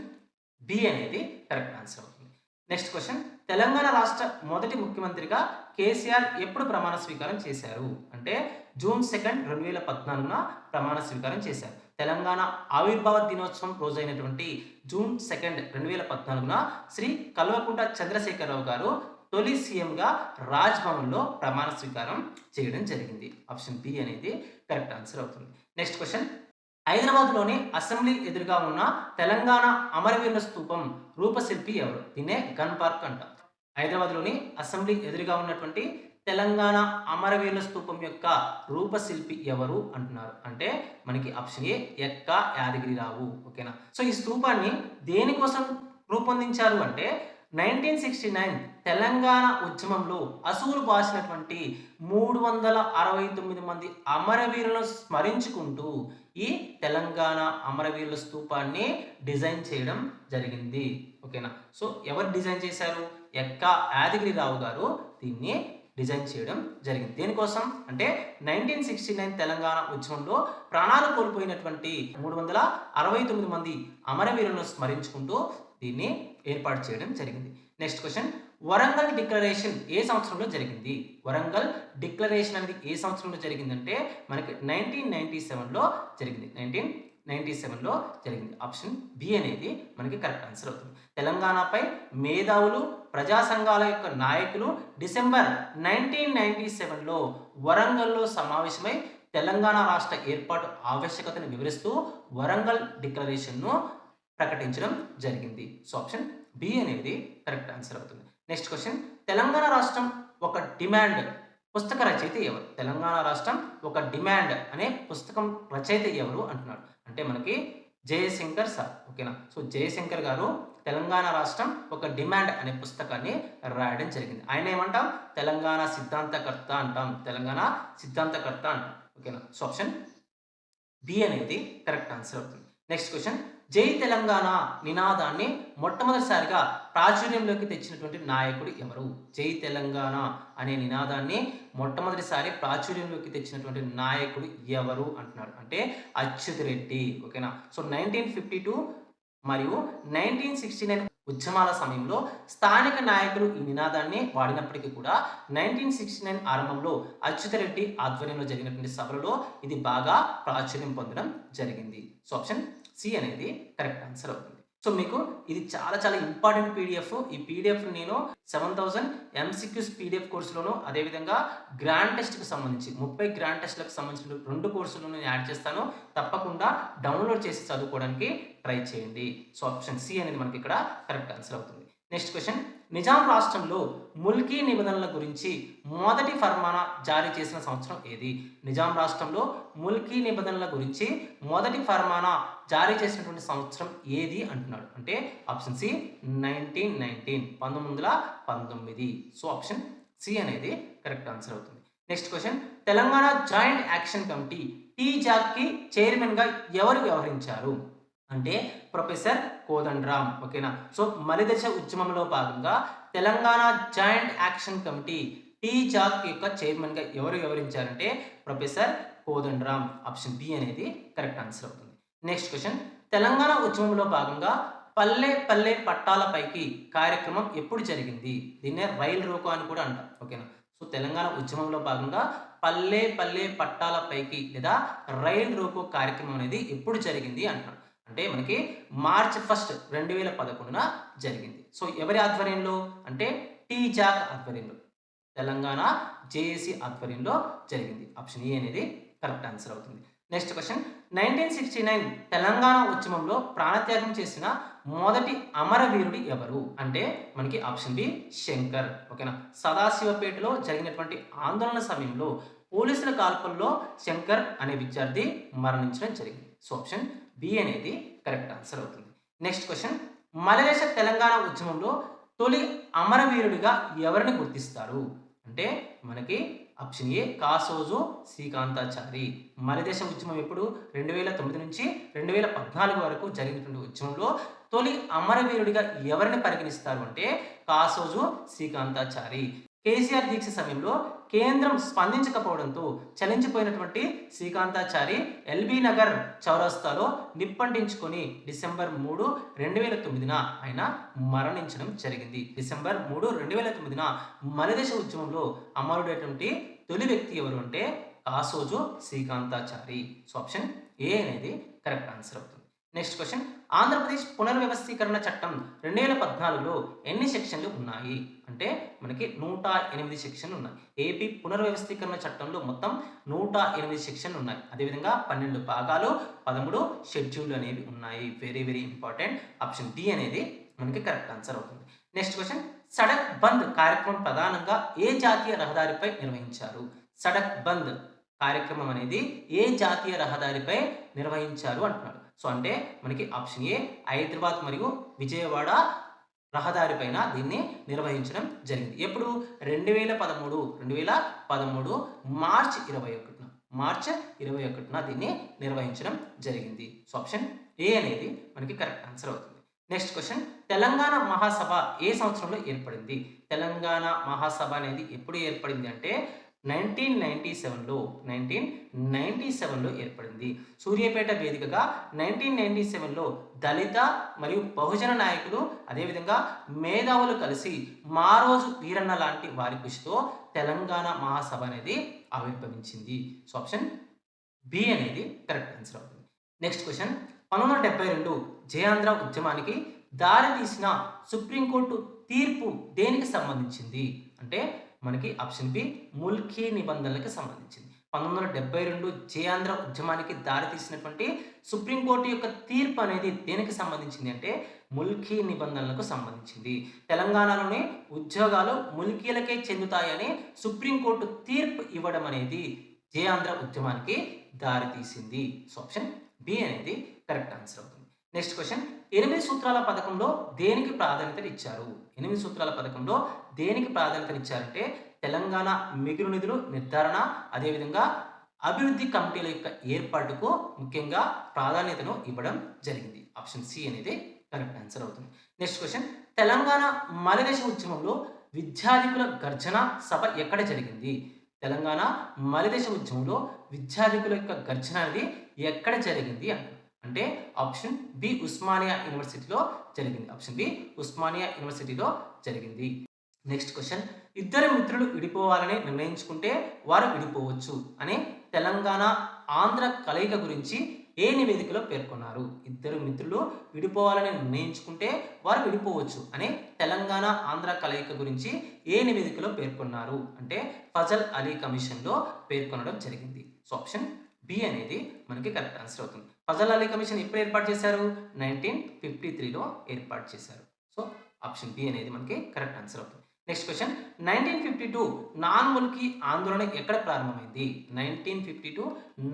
బి అనేది కరెక్ట్ ఆన్సర్ అవుతుంది. నెక్స్ట్ క్వశ్చన్, తెలంగాణ రాష్ట్ర మొదటి ముఖ్యమంత్రిగా కేసీఆర్ ఎప్పుడు ప్రమాణ స్వీకారం చేశారు అంటే జూన్ 2, 2014న ప్రమాణ స్వీకారం చేశారు. తెలంగాణ ఆవిర్భావ దినోత్సవం రోజైనటువంటి జూన్ 2, 2014న శ్రీ కల్వకుంట్ల చంద్రశేఖరరావు గారు తొలి సీఎంగా రాజ్భవన్లో ప్రమాణ స్వీకారం చేయడం జరిగింది. ఆప్షన్ బి అనేది కరెక్ట్ ఆన్సర్ అవుతుంది. నెక్స్ట్ క్వశ్చన్, హైదరాబాద్లోని అసెంబ్లీ ఎదురుగా ఉన్న తెలంగాణ అమరవీరుల స్తూపం రూపశిల్పి ఎవరు? దీన్నే గన్ పార్క్ అంటాం. హైదరాబాద్లోని అసెంబ్లీ ఎదురుగా ఉన్నటువంటి తెలంగాణ అమరవీరుల స్తూపం యొక్క రూపశిల్పి ఎవరు అంటున్నారు. అంటే మనకి ఆప్షన్ ఏ ఎక్క యాదగిరిరావు. ఓకేనా. సో ఈ స్తూపాన్ని దేనికోసం రూపొందించారు అంటే 1969 తెలంగాణ ఉద్యమంలో అసువులు బాసినటువంటి 369 మంది అమరవీరులను స్మరించుకుంటూ ఈ తెలంగాణ అమరవీరుల స్తూపాన్ని డిజైన్ చేయడం జరిగింది. ఓకేనా. సో ఎవరు డిజైన్ చేశారు? ఎక్క యాదగిరిరావు గారు దీన్ని డిజైన్ చేయడం జరిగింది. దేనికోసం అంటే 1969 తెలంగాణ ఉద్యమంలో ప్రాణాలు కోల్పోయినటువంటి 369 మంది అమరవీరులను స్మరించుకుంటూ దీన్ని ఏర్పాటు చేయడం జరిగింది. నెక్స్ట్ క్వశ్చన్, వరంగల్ డిక్లరేషన్ ఏ సంవత్సరంలో జరిగింది? వరంగల్ డిక్లరేషన్ అనేది ఏ సంవత్సరంలో జరిగిందంటే మనకి 1997లో జరిగింది. 1997లో జరిగింది. ఆప్షన్ బి అనేది మనకి కరెక్ట్ ఆన్సర్ అవుతుంది. తెలంగాణపై మేధావులు ప్రజా సంఘాల యొక్క నాయకులు డిసెంబర్ 1997లో వరంగల్లో సమావేశమై తెలంగాణ రాష్ట్ర ఏర్పాటు ఆవశ్యకతను వివరిస్తూ వరంగల్ డిక్లరేషన్ను ప్రకటించడం జరిగింది. సో ఆప్షన్ బి అనేది కరెక్ట్ ఆన్సర్ అవుతుంది. నెక్స్ట్ క్వశ్చన్, తెలంగాణ రాష్ట్రం ఒక డిమాండ్ పుస్తక రచయిత ఎవరు? తెలంగాణ రాష్ట్రం ఒక డిమాండ్ అనే పుస్తకం రచయిత ఎవరు అంటున్నాడు. అంటే మనకి జయశంకర్ సార్. ఓకేనా. సో జయశంకర్ గారు తెలంగాణ రాష్ట్రం ఒక డిమాండ్ అనే పుస్తకాన్ని రాయడం జరిగింది. ఆయన ఏమంటాం? తెలంగాణ సిద్ధాంతకర్త అంటాం. తెలంగాణ సిద్ధాంతకర్త అంటాం. ఓకేనా. సో ఆప్షన్ బి అనేది కరెక్ట్ ఆన్సర్ అవుతుంది. నెక్స్ట్ క్వశ్చన్, జై తెలంగాణ నినాదాన్ని మొట్టమొదటిసారిగా ప్రాచుర్యంలోకి తెచ్చినటువంటి నాయకుడు ఎవరు? జై తెలంగాణ అనే నినాదాన్ని మొట్టమొదటిసారి ప్రాచుర్యంలోకి తెచ్చినటువంటి నాయకుడు ఎవరు అంటున్నాడు. అంటే అచ్యుత్ రెడ్డి. ఓకేనా? సో 1952 మరియు 1969 ఉద్యమాల సమయంలో స్థానిక నాయకులు ఈ నినాదాన్ని వాడినప్పటికీ కూడా 1969 ఆరంభంలో అచ్యుతరెడ్డి ఆధ్వర్యంలో జరిగినటువంటి సభలలో ఇది బాగా ప్రాచుర్యం పొందడం జరిగింది. సో ఆప్షన్ సి అనేది కరెక్ట్ ఆన్సర్ అవుతుంది. సో మీకు ఇది చాలా చాలా ఇంపార్టెంట్ పీడిఎఫ్. ఈ పీడిఎఫ్ నేను 7000 ఎంసీక్యూస్ పీడిఎఫ్ కోర్సులోను, అదేవిధంగా గ్రాండ్ టెస్ట్కి సంబంధించి 30 గ్రాండ్ టెస్ట్లకు సంబంధించిన 2 కోర్సులను నేను యాడ్ చేస్తాను. తప్పకుండా డౌన్లోడ్ చేసి చదువుకోవడానికి ట్రై చేయండి. సో ఆప్షన్ సి అనేది మనకి ఇక్కడ కరెక్ట్ ఆన్సర్ అవుతుంది. నెక్స్ట్ క్వశ్చన్, నిజాం రాష్ట్రంలో ముల్కీ నిబంధనల గురించి మొదటి ఫర్మానా జారీ చేసిన సంవత్సరం ఏది? నిజాం రాష్ట్రంలో ముల్కీ నిబంధనల గురించి మొదటి ఫర్మానా జారీ చేసినటువంటి సంవత్సరం ఏది అంటున్నాడు. అంటే option C 1919. So option C అనేది కరెక్ట్ ఆన్సర్ అవుతుంది. Next question, Telangana joint action committee టీజాక్కి చైర్మన్గా ఎవరు వ్యవహరించారు? అంటే ప్రొఫెసర్ కోదండరామ్. ఓకేనా? సో మలిదశ ఉద్యమంలో భాగంగా Telangana joint action committee TJAC యొక్క చైర్మన్గా ఎవరు వ్యవహరించారంటే ప్రొఫెసర్ కోదండరామ్. ఆప్షన్ బి అనేది కరెక్ట్ ఆన్సర్ అవుతుంది. నెక్స్ట్ క్వశ్చన్, తెలంగాణ ఉద్యమంలో భాగంగా పల్లె పల్లె పట్టాలపైకి కార్యక్రమం ఎప్పుడు జరిగింది? దీన్నే రైల్ రోకో అని కూడా అంటాం. ఓకేనా? సో తెలంగాణ ఉద్యమంలో భాగంగా పల్లె పల్లె పట్టాలపైకి లేదా రైల్ రోకో కార్యక్రమం అనేది ఎప్పుడు జరిగింది అంటాం. అంటే మనకి మార్చ్ 1, 2011న జరిగింది. సో ఎవరి ఆధ్వర్యంలో అంటే టీజాక్ ఆధ్వర్యంలో, తెలంగాణ జేఏసీ ఆధ్వర్యంలో జరిగింది. ఆప్షన్ ఏ అనేది కరెక్ట్ ఆన్సర్ అవుతుంది. నెక్స్ట్ క్వశ్చన్, 1969 తెలంగాణ ఉద్యమంలో ప్రాణత్యాగం చేసిన మొదటి అమరవీరుడు ఎవరు? అంటే మనకి ఆప్షన్ బి శంకర్. ఓకేనా? సదాశివపేటలో జరిగినటువంటి ఆందోళన సమయంలో పోలీసుల కాల్పుల్లో శంకర్ అనే విద్యార్థి మరణించడం జరిగింది. సో ఆప్షన్ బి అనేది కరెక్ట్ ఆన్సర్ అవుతుంది. నెక్స్ట్ క్వశ్చన్, మలిదశ తెలంగాణ ఉద్యమంలో తొలి అమరవీరుడిగా ఎవరిని గుర్తిస్తారు? అంటే మనకి ఆప్షన్ ఏ కాసోజు శ్రీకాంతాచారి. మలిదశ ఉద్యమం ఎప్పుడు 2009 నుంచి 2014 వరకు జరిగినటువంటి ఉద్యమంలో తొలి అమరవీరుడిగా ఎవరిని పరిగణిస్తారు అంటే కాసోజు శ్రీకాంతాచారి. కేసీఆర్ దీక్ష సమయంలో కేంద్రం స్పందించకపోవడంతో చలించిపోయినటువంటి శ్రీకాంతాచారి ఎల్బీ నగర్ చౌరస్తాలో నిప్పంటించుకొని డిసెంబర్ 3, 2009న ఆయన మరణించడం జరిగింది. డిసెంబర్ 3, 2009న మలిదశ ఉద్యమంలో అమరుడైనటువంటి తొలి వ్యక్తి ఎవరు అంటే Kasoju Srikanthachari. So option A అనేది కరెక్ట్ ఆన్సర్ అవుతుంది. నెక్స్ట్ క్వశ్చన్, ఆంధ్రప్రదేశ్ పునర్వ్యవస్థీకరణ చట్టం 2014లో ఎన్ని సెక్షన్లు ఉన్నాయి? అంటే మనకి 108 సెక్షన్లు ఉన్నాయి. ఏపీ పునర్వ్యవస్థీకరణ చట్టంలో మొత్తం 108 సెక్షన్లు ఉన్నాయి. అదేవిధంగా 12 భాగాలు, 13 షెడ్యూల్ అనేవి ఉన్నాయి. Very very important. Option D అనేది మనకి కరెక్ట్ ఆన్సర్ అవుతుంది. నెక్స్ట్ క్వశ్చన్, సడక్ బంద్ కార్యక్రమం ప్రధానంగా ఏ జాతీయ రహదారిపై నిర్వహించారు? సడక్ బంద్ కార్యక్రమం అనేది ఏ జాతీయ రహదారిపై నిర్వహించారు అంటున్నాడు. సో అంటే మనకి ఆప్షన్ ఏ హైదరాబాద్ మరియు విజయవాడ రహదారి పైన దీన్ని నిర్వహించడం జరిగింది. ఎప్పుడు? 2013 మార్చ్ 21న దీన్ని నిర్వహించడం జరిగింది. సో ఆప్షన్ ఏ అనేది మనకి కరెక్ట్ ఆన్సర్ అవుతుంది. నెక్స్ట్ క్వశ్చన్, తెలంగాణ మహాసభ ఏ సంవత్సరంలో ఏర్పడింది? తెలంగాణ మహాసభ అనేది ఎప్పుడు ఏర్పడింది అంటే 1997లో ఏర్పడింది. సూర్యాపేట వేదికగా 1997లో దళిత మరియు బహుజన నాయకులు అదేవిధంగా మేధావులు కలిసి మారోజు వీరన్న లాంటి వారి కృషితో తెలంగాణ మహాసభ అనేది ఆవిర్భవించింది. సో ఆప్షన్ బి అనేది కరెక్ట్ ఆన్సర్ అవుతుంది. నెక్స్ట్ క్వశ్చన్, 1972 జయాంధ్ర ఉద్యమానికి దారి తీసిన సుప్రీంకోర్టు తీర్పు దేనికి సంబంధించింది? అంటే మనకి ఆప్షన్ బి ముల్కీ నిబంధనలకు సంబంధించింది. 1972 జయాంధ్ర ఉద్యమానికి దారి తీసినటువంటి సుప్రీంకోర్టు యొక్క తీర్పు అనేది దేనికి సంబంధించింది అంటే ముల్కీ నిబంధనలకు సంబంధించింది. తెలంగాణలోని ఉద్యోగాలు ముల్కీలకే చెందుతాయని సుప్రీంకోర్టు తీర్పు ఇవ్వడం అనేది జయాంధ్ర ఉద్యమానికి దారి తీసింది. సో ఆప్షన్ బి అనేది కరెక్ట్ ఆన్సర్ అవుతుంది. నెక్స్ట్ క్వశ్చన్, 8 సూత్రాల పథకంలో దేనికి ప్రాధాన్యత ఇచ్చారు? 8 సూత్రాల పథకంలో దేనికి ప్రాధాన్యత ఇచ్చారంటే తెలంగాణ మిగులు నిధులు నిర్ధారణ, అదేవిధంగా అభివృద్ధి కమిటీల యొక్క ఏర్పాటుకు ముఖ్యంగా ప్రాధాన్యతను ఇవ్వడం జరిగింది. ఆప్షన్ సి అనేది కరెక్ట్ ఆన్సర్ అవుతుంది. నెక్స్ట్ క్వశ్చన్, తెలంగాణ మలిదశ ఉద్యమంలో విద్యార్థికుల గర్జన సభ ఎక్కడ జరిగింది? తెలంగాణ మలిదశ ఉద్యమంలో విద్యార్థికుల యొక్క గర్జన అనేది ఎక్కడ జరిగింది అంటే ఆప్షన్ బి ఉస్మానియా యూనివర్సిటీలో జరిగింది. ఆప్షన్ బి ఉస్మానియా యూనివర్సిటీలో జరిగింది. నెక్స్ట్ క్వశ్చన్, ఇద్దరు మిత్రులు విడిపోవాలని నిర్ణయించుకుంటే వారు విడిపోవచ్చు అని తెలంగాణ ఆంధ్ర కలయిక గురించి ఏ నివేదికలో పేర్కొన్నారు? ఇద్దరు మిత్రులు విడిపోవాలని నిర్ణయించుకుంటే వారు విడిపోవచ్చు అని తెలంగాణ ఆంధ్ర కలయిక గురించి ఏ నివేదికలో పేర్కొన్నారు అంటే ఫజల్ అలీ కమిషన్లో పేర్కొనడం జరిగింది. సో ఆప్షన్ బి అనేది మనకి కరెక్ట్ ఆన్సర్ అవుతుంది. ఫజల్ అలీ కమిషన్ ఎప్పుడు ఏర్పాటు చేశారు? 1953లో ఏర్పాటు చేశారు. సో ఆప్షన్ బి అనేది మనకి కరెక్ట్ ఆన్సర్ అవుతుంది. నెక్స్ట్ క్వశ్చన్, 1952 నాన్ ముల్కీ ఆందోళన ఎక్కడ ప్రారంభమైంది? 1952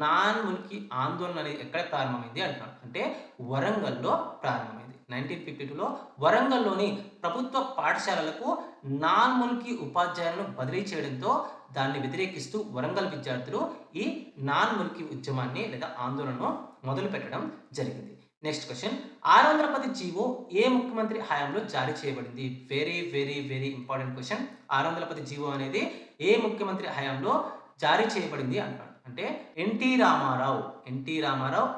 నాన్ ముల్కీ ఆందోళన అనేది ఎక్కడ ప్రారంభమైంది అంటున్నాడు. అంటే వరంగల్లో ప్రారంభమైంది. 1952లో వరంగల్లోని ప్రభుత్వ పాఠశాలలకు నాన్ ముల్కీ ఉపాధ్యాయులను బదిలీ చేయడంతో దాన్ని వ్యతిరేకిస్తూ వరంగల్ విద్యార్థులు ఈ నాన్ ముల్కీ ఉద్యమాన్ని లేదా ఆందోళనను మొదలు పెట్టడం జరిగింది. నెక్స్ట్ క్వశ్చన్, 610 జీవో ఏ ముఖ్యమంత్రి హయాంలో జారీ చేయబడింది? Very very very important question. 610 GO అనేది ఏ ముఖ్యమంత్రి హయాంలో జారీ చేయబడింది అంటాడు. అంటే ఎన్టీ రామారావు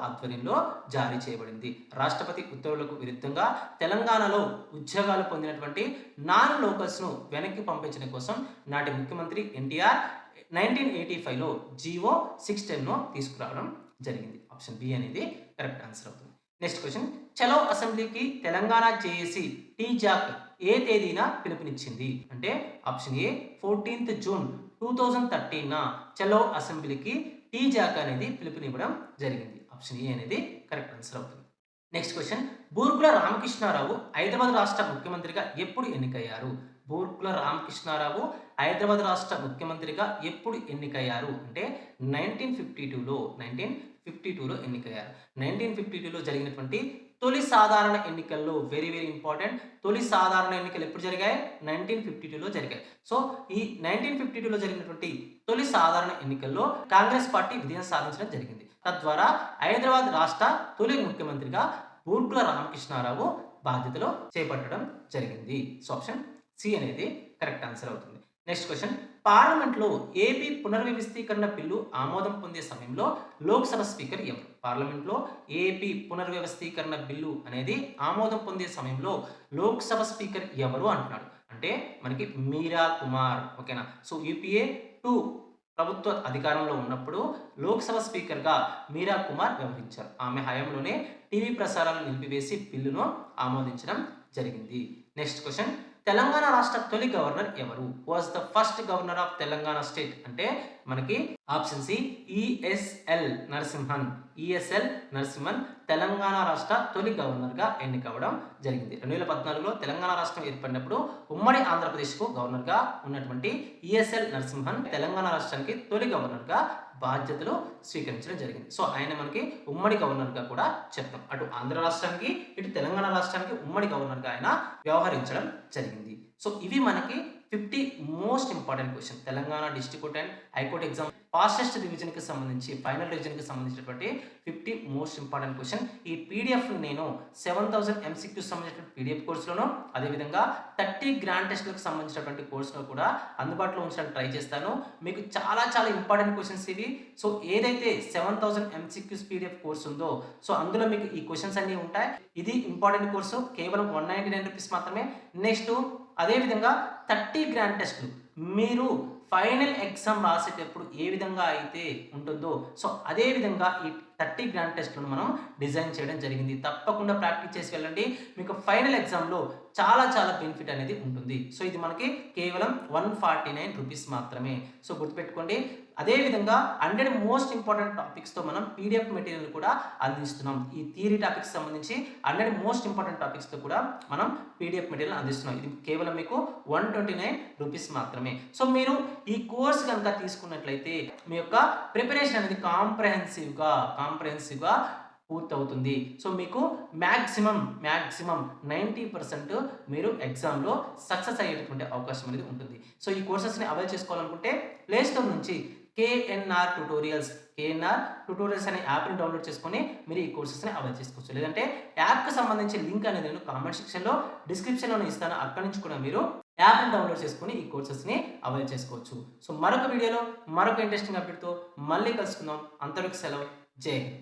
ఆధ్వర్యంలో జారీ చేయబడింది. రాష్ట్రపతి ఉత్తర్వులకు విరుద్ధంగా తెలంగాణలో ఉద్యోగాలు పొందినటువంటి నాన్ లోకల్స్ను వెనక్కి పంపించడం కోసం నాటి ముఖ్యమంత్రి ఎన్టీఆర్ 1985లో జీవో 610ను తీసుకురావడం జరిగింది. ఆప్షన్ బి అనేది కరెక్ట్ ఆన్సర్ అవుతుంది. నెక్స్ట్ క్వశ్చన్, చలో అసెంబ్లీకి తెలంగాణ జేఏసీ టీజాక్ ఏ తేదీన పిలుపునిచ్చింది? అంటే ఆప్షన్ ఏ 14th జూన్ 2013న చలో అసెంబ్లీకి టీజాక్ అనేది పిలుపునివ్వడం జరిగింది. ఆప్షన్ ఏ అనేది కరెక్ట్ ఆన్సర్ అవుతుంది. నెక్స్ట్ క్వశ్చన్, బూర్గుల రామకృష్ణారావు హైదరాబాద్ రాష్ట్ర ముఖ్యమంత్రిగా ఎప్పుడు ఎన్నికయ్యారు? బూర్గుల రామకృష్ణారావు హైదరాబాద్ రాష్ట్ర ముఖ్యమంత్రిగా ఎప్పుడు ఎన్నికయ్యారు అంటే 1952లో ఎన్నికయ్యారు. 1952లో జరిగినటువంటి తొలి సాధారణ ఎన్నికల్లో వెరీ వెరీ ఇంపార్టెంట్, తొలి సాధారణ ఎన్నికలు ఎప్పుడు జరిగాయి? 1952లో జరిగాయి. సో ఈ 1952లో జరిగినటువంటి తొలి సాధారణ ఎన్నికల్లో కాంగ్రెస్ పార్టీ విజయం సాధించడం జరిగింది. తద్వారా హైదరాబాద్ రాష్ట్ర తొలి ముఖ్యమంత్రిగా బూర్గుల రామకృష్ణారావు బాధ్యతలు చేపట్టడం జరిగింది. సో ఆప్షన్ సి అనేది కరెక్ట్ ఆన్సర్ అవుతుంది. నెక్స్ట్ క్వశ్చన్, పార్లమెంట్లో ఏపీ పునర్వ్యవస్థీకరణ బిల్లు ఆమోదం పొందే సమయంలో లోక్సభ స్పీకర్ ఎవరు? పార్లమెంట్లో ఏపీ పునర్వ్యవస్థీకరణ బిల్లు అనేది ఆమోదం పొందే సమయంలో లోక్సభ స్పీకర్ ఎవరు అంటున్నాడు. అంటే మనకి మీరా కుమార్. ఓకేనా? సో యూపీఏ 2 ప్రభుత్వ అధికారంలో ఉన్నప్పుడు లోక్సభ స్పీకర్గా మీరా కుమార్ వ్యవహరించారు. ఆమె హయాంలోనే టీవీ ప్రసారాలను నిలిపివేసి బిల్లును ఆమోదించడం జరిగింది. నెక్స్ట్ క్వశ్చన్, తెలంగాణ రాష్ట్ర తొలి గవర్నర్ ఎవరు? Was the first governor of Telangana state అంటే మనకి ఆప్షన్ సి ఈఎస్ఎల్ నరసింహన్ తెలంగాణ రాష్ట్ర తొలి గవర్నర్గా ఎన్నికవడం జరిగింది. 2014లో తెలంగాణ రాష్ట్రం ఏర్పడినప్పుడు ఉమ్మడి ఆంధ్రప్రదేశ్కు గవర్నర్గా ఉన్నటువంటి ఈఎస్ఎల్ నరసింహన్ తెలంగాణ రాష్ట్రానికి తొలి గవర్నర్గా బాధ్యతలు స్వీకరించడం జరిగింది. సో ఆయన మనకి ఉమ్మడి గవర్నర్గా కూడా చెప్తాం. అటు ఆంధ్ర రాష్ట్రానికి ఇటు తెలంగాణ రాష్ట్రానికి ఉమ్మడి గవర్నర్గా ఆయన వ్యవహరించడం జరిగింది. సో ఇవి మనకి 50 most important question. Telangana district court and high court exam fastest రివిజన్కి సంబంధించి ఫైనల్ రివిజన్కి సంబంధించినటువంటి 50 మోస్ట్ ఇంపార్టెంట్ క్వశ్చన్. ఈ పీడిఎఫ్ నేను 7000 MCQs సంబంధించినటువంటి పీడిఎఫ్ కోర్సులోను అదేవిధంగా 30 గ్రాండ్ టెస్ట్లకు సంబంధించినటువంటి కోర్సులో కూడా అందుబాటులో ఉంచడానికి ట్రై చేస్తాను. మీకు చాలా చాలా ఇంపార్టెంట్ క్వశ్చన్స్ ఇవి. సో ఏదైతే 7000 MCQs పీడిఎఫ్ కోర్స్ ఉందో సో అందులో మీకు ఈ క్వశ్చన్స్ అన్నీ ఉంటాయి. ఇది ఇంపార్టెంట్ కోర్సు, కేవలం 199 రూపీస్ మాత్రమే. నెక్స్ట్ అదేవిధంగా 30 గ్రాండ్ టెస్టులు మీరు ఫైనల్ ఎగ్జామ్ రాసేటప్పుడు ఏ విధంగా అయితే ఉంటుందో సో అదే విధంగా ఈ 30 గ్రాండ్ టెస్ట్లను మనం డిజైన్ చేయడం జరిగింది. తప్పకుండా ప్రాక్టీస్ చేసి వెళ్ళండి. మీకు ఫైనల్ ఎగ్జామ్లో చాలా చాలా బెనిఫిట్ అనేది ఉంటుంది. సో ఇది మనకి కేవలం 149 రూపీస్ మాత్రమే. సో గుర్తుపెట్టుకోండి. అదేవిధంగా 100 మోస్ట్ ఇంపార్టెంట్ టాపిక్స్తో మనం పీడిఎఫ్ మెటీరియల్ కూడా అందిస్తున్నాం. ఈ థియరీ టాపిక్స్ సంబంధించి 100 మోస్ట్ ఇంపార్టెంట్ టాపిక్స్తో కూడా మనం పీడిఎఫ్ మెటీరియల్ అందిస్తున్నాం. ఇది కేవలం మీకు 129 రూపీస్ మాత్రమే. సో మీరు ఈ కోర్స్ కనుక తీసుకున్నట్లయితే మీ యొక్క ప్రిపరేషన్ అనేది కాంప్రహెన్సివ్గా పూర్తవుతుంది. సో మీకు మ్యాక్సిమం 90% మీరు ఎగ్జామ్లో సక్సెస్ అయ్యేటటువంటి అవకాశం అనేది ఉంటుంది. సో ఈ కోర్సెస్ని అవైల్ చేసుకోవాలనుకుంటే ప్లేస్టోర్ నుంచి కేఎన్ఆర్ ట్యుటోరియల్స్. కేఎన్ఆర్ ట్యుటోరియల్స్ అనే యాప్‌ని డౌన్‌లోడ్ చేసుకొని మీరు ఈ కోర్సెస్‌ని అవైల్ చేసుకోవచ్చు. లేదంటే యాప్‌కి సంబంధించి లింక్ అనేది నేను కామెంట్ సెక్షన్‌లో, డిస్క్రిప్షన్‌లోనే ఇస్తాను. అక్కడి నుంచి కూడా మీరు యాప్‌ని డౌన్‌లోడ్ చేసుకొని ఈ కోర్సెస్‌ని అవైల్ చేసుకోవచ్చు. సో మరొక వీడియోలో మరొక ఇంట్రెస్టింగ్ అప్డేట్‌తో మళ్ళీ కలుసుకుందాం. అంతవరకు సెలవు. జై హింద్.